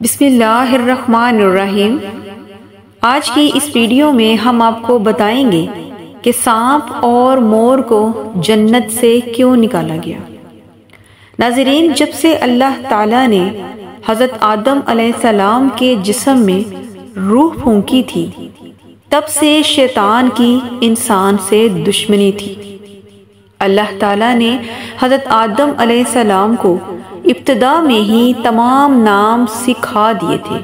بسم اللہ الرحمن الرحیم۔ آج کی اس ویڈیو میں ہم آپ کو بتائیں گے کہ سانپ اور مور کو جنت سے کیوں نکالا گیا۔ ناظرین، جب سے اللہ تعالیٰ نے حضرت آدم علیہ السلام کے جسم میں روح پھونکی تھی، تب سے شیطان کی انسان سے دشمنی تھی۔ اللہ تعالیٰ نے حضرت آدم علیہ السلام کو ابتدا میں ہی تمام نام سکھا دیے تھے۔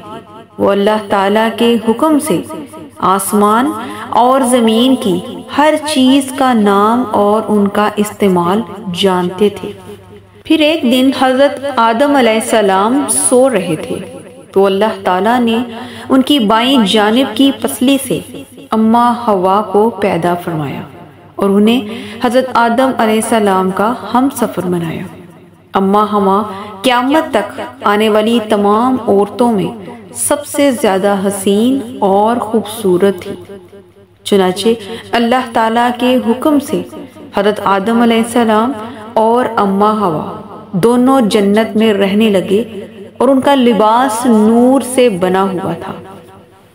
وہ اللہ تعالیٰ کے حکم سے آسمان اور زمین کی ہر چیز کا نام اور ان کا استعمال جانتے تھے۔ پھر ایک دن حضرت آدم علیہ السلام سو رہے تھے تو اللہ تعالیٰ نے ان کی بائیں جانب کی پسلی سے اماں حوا کو پیدا فرمایا اور انہیں حضرت آدم علیہ السلام کا ہم سفر بنایا۔ اماں حوا قیامت تک آنے والی تمام عورتوں میں سب سے زیادہ حسین اور خوبصورت تھی۔ چنانچہ اللہ تعالیٰ کے حکم سے حضرت آدم علیہ السلام اور اماں حوا دونوں جنت میں رہنے لگے اور ان کا لباس نور سے بنا ہوا تھا۔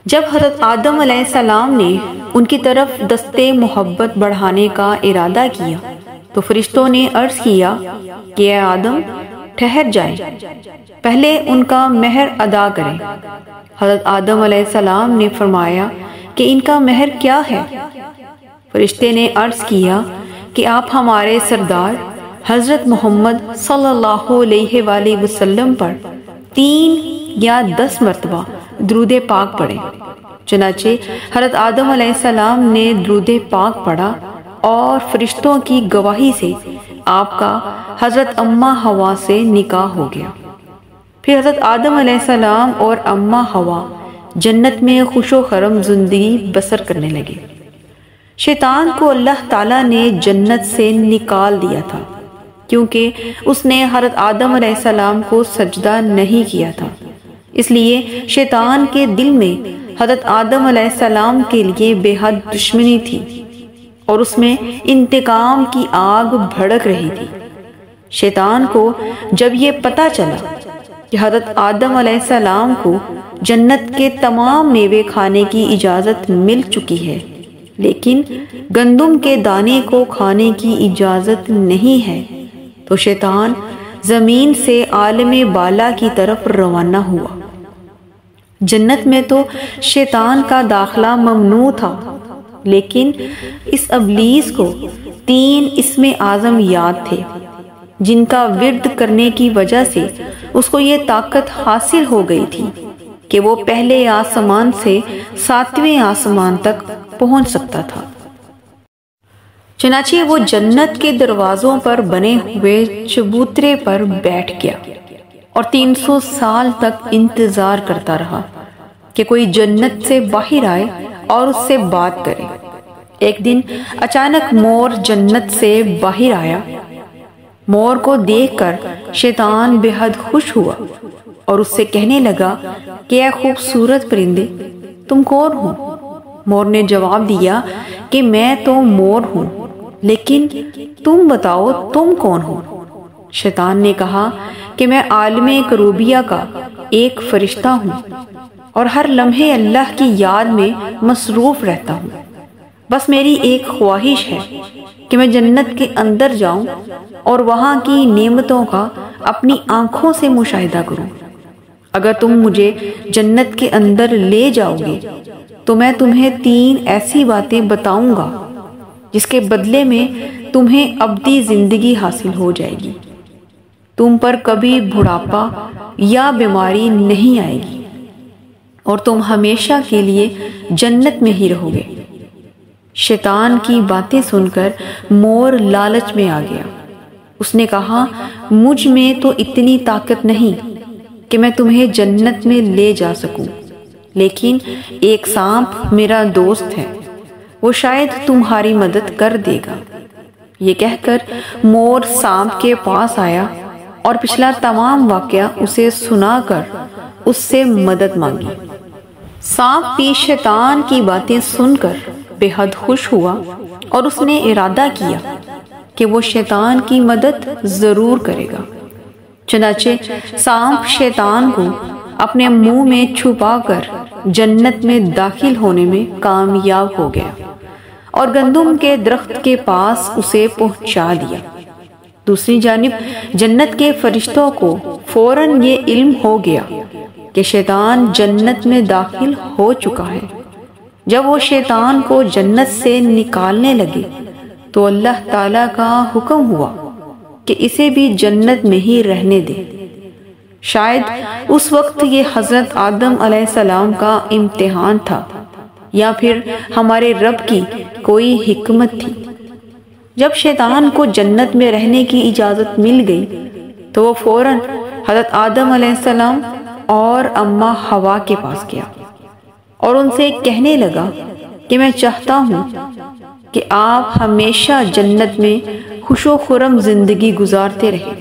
جب حضرت آدم علیہ السلام نے ان کی طرف دستے محبت بڑھانے کا ارادہ کیا تو فرشتوں نے عرض کیا کہ اے آدم، ٹھہر جائیں، پہلے ان کا مہر ادا کریں۔ حضرت آدم علیہ السلام نے فرمایا کہ ان کا مہر کیا ہے؟ فرشتے نے عرض کیا کہ آپ ہمارے سردار حضرت محمد صلی اللہ علیہ وآلہ وسلم پر 3 یا 10 مرتبہ درود پاک پڑھیں۔ چنانچہ حضرت آدم علیہ السلام نے درود پاک پڑھا اور فرشتوں کی گواہی سے آپ کا حضرت اماں حوا سے نکاح ہو گیا۔ پھر حضرت آدم علیہ السلام اور اماں حوا جنت میں خوش و خرم زندگی بسر کرنے لگے۔ شیطان کو اللہ تعالیٰ نے جنت سے نکال دیا تھا کیونکہ اس نے حضرت آدم علیہ السلام کو سجدہ نہیں کیا تھا، اس لیے شیطان کے دل میں حضرت آدم علیہ السلام کے لیے بے حد دشمنی تھی اور اس میں انتقام کی آگ بھڑک رہی تھی۔ شیطان کو جب یہ پتہ چلا کہ حضرت آدم علیہ السلام کو جنت کے تمام میوے کھانے کی اجازت مل چکی ہے لیکن گندم کے دانے کو کھانے کی اجازت نہیں ہے، تو شیطان زمین سے عالم بالا کی طرف روانہ ہوا۔ جنت میں تو شیطان کا داخلہ ممنوع تھا، لیکن اس ابلیس کو 3 اسم اعظم یاد تھے جن کا ورد کرنے کی وجہ سے اس کو یہ طاقت حاصل ہو گئی تھی کہ وہ پہلے آسمان سے 7ویں آسمان تک پہنچ سکتا تھا۔ چنانچہ وہ جنت کے دروازوں پر بنے ہوئے چبوترے پر بیٹھ گیا اور 300 سال تک انتظار کرتا رہا کہ کوئی جنت سے باہر آئے اور اس سے بات کرے۔ ایک دن اچانک مور جنت سے باہر آیا۔ مور کو دیکھ کر شیطان بے حد خوش ہوا اور اس سے کہنے لگا کہ اے خوبصورت پرندے، تم کون ہو؟ مور نے جواب دیا کہ میں تو مور ہوں، لیکن تم بتاؤ تم کون ہو؟ شیطان نے کہا کہ میں عالم کروبیہ کا ایک فرشتہ ہوں اور ہر لمحے اللہ کی یاد میں مصروف رہتا ہوں۔ بس میری ایک خواہش ہے کہ میں جنت کے اندر جاؤں اور وہاں کی نعمتوں کا اپنی آنکھوں سے مشاہدہ کروں۔ اگر تم مجھے جنت کے اندر لے جاؤ گے تو میں تمہیں 3 ایسی باتیں بتاؤں گا جس کے بدلے میں تمہیں ابدی زندگی حاصل ہو جائے گی۔ تم پر کبھی بڑھاپا یا بیماری نہیں آئے گی اور تم ہمیشہ کے لیے جنت میں ہی رہو گے۔ شیطان کی باتیں سن کر مور لالچ میں آ گیا۔ اس نے کہا، مجھ میں تو اتنی طاقت نہیں کہ میں تمہیں جنت میں لے جا سکوں، لیکن ایک سانپ میرا دوست ہے، وہ شاید تمہاری مدد کر دے گا۔ یہ کہہ کر مور سانپ کے پاس آیا اور پچھلا تمام واقعہ اسے سنا کر اس سے مدد مانگی۔ سانپ بھی شیطان کی باتیں سن کر بے حد خوش ہوا اور اس نے ارادہ کیا کہ وہ شیطان کی مدد ضرور کرے گا۔ چنانچہ سانپ شیطان کو اپنے منہ میں چھپا کر جنت میں داخل ہونے میں کامیاب ہو گیا اور گندم کے درخت کے پاس اسے پہنچا دیا۔ دوسری جانب جنت کے فرشتوں کو فوراً یہ علم ہو گیا کہ شیطان جنت میں داخل ہو چکا ہے۔ جب وہ شیطان کو جنت سے نکالنے لگے تو اللہ تعالیٰ کا حکم ہوا کہ اسے بھی جنت میں ہی رہنے دے۔ شاید اس وقت یہ حضرت آدم علیہ السلام کا امتحان تھا یا پھر ہمارے رب کی کوئی حکمت تھی۔ جب شیطان کو جنت میں رہنے کی اجازت مل گئی تو وہ فوراً حضرت آدم علیہ السلام اور اماں حوا کے پاس گیا اور ان سے کہنے لگا کہ میں چاہتا ہوں کہ آپ ہمیشہ جنت میں خوش و خرم زندگی گزارتے رہیں۔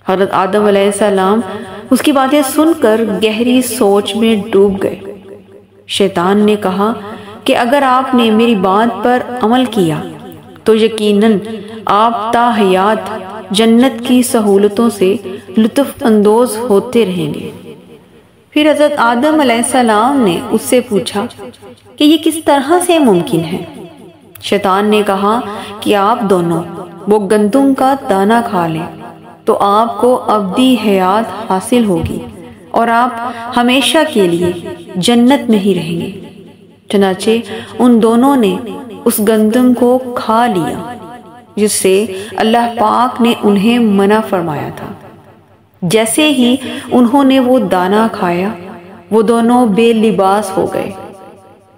حضرت آدم علیہ السلام اس کی باتیں سن کر گہری سوچ میں ڈوب گئے۔ شیطان نے کہا کہ اگر آپ نے میری بات پر عمل کیا تو یقیناً آپ تا حیات جنت کی سہولتوں سے لطف اندوز ہوتے رہیں گے۔ پھر حضرت آدم علیہ السلام نے اس سے پوچھا کہ یہ کس طرح سے ممکن ہے؟ شیطان نے کہا کہ آپ دونوں وہ گندم کا دانہ کھا لیں تو آپ کو ابدی حیات حاصل ہوگی اور آپ ہمیشہ کے لیے جنت میں ہی رہیں گے۔ چنانچہ ان دونوں نے اس گندم کو کھا لیا جس سے اللہ پاک نے انہیں منع فرمایا تھا۔ جیسے ہی انہوں نے وہ دانہ کھایا وہ دونوں بے لباس ہو گئے۔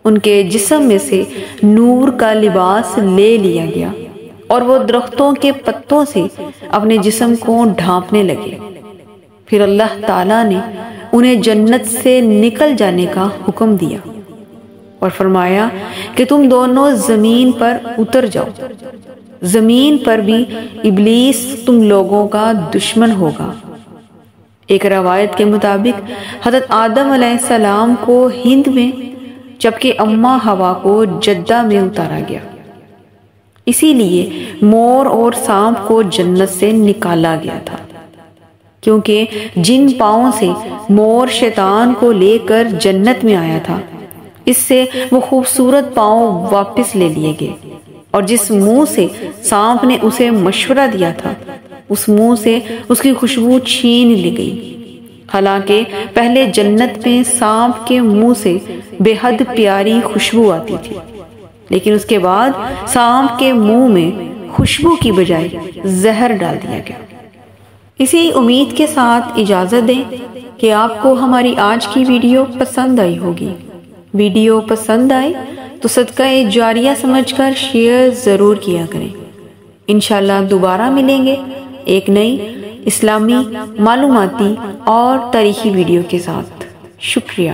ان کے جسم میں سے نور کا لباس لے لیا گیا اور وہ درختوں کے پتوں سے اپنے جسم کو ڈھانپنے لگے۔ پھر اللہ تعالیٰ نے انہیں جنت سے نکل جانے کا حکم دیا اور فرمایا کہ تم دونوں زمین پر اتر جاؤ۔ زمین پر بھی ابلیس تم لوگوں کا دشمن ہوگا۔ ایک روایت کے مطابق حضرت آدم علیہ السلام کو ہند میں جبکہ اماں حوا کو جدہ میں اتارا گیا۔ اسی لیے مور اور سانپ کو جنت سے نکالا گیا تھا، کیونکہ جن پاؤں سے مور شیطان کو لے کر جنت میں آیا تھا اس سے وہ خوبصورت پاؤں واپس لے لیے گئے، اور جس منہ سے سانپ نے اسے مشورہ دیا تھا اس منہ سے اس کی خوشبو چھین لی گئی۔ حالانکہ پہلے جنت میں سانپ کے منہ سے بے حد پیاری خوشبو آتی تھی، لیکن اس کے بعد سانپ کے منہ میں خوشبو کی بجائے زہر ڈال دیا گیا۔ اسی امید کے ساتھ اجازت دیں کہ آپ کو ہماری آج کی ویڈیو پسند آئی ہوگی۔ ویڈیو پسند آئے تو صدقہ جاریہ سمجھ کر شیئر ضرور کیا کریں۔ انشاءاللہ دوبارہ ملیں گے ایک نئی اسلامی معلوماتی اور تاریخی ویڈیو کے ساتھ۔ شکریہ۔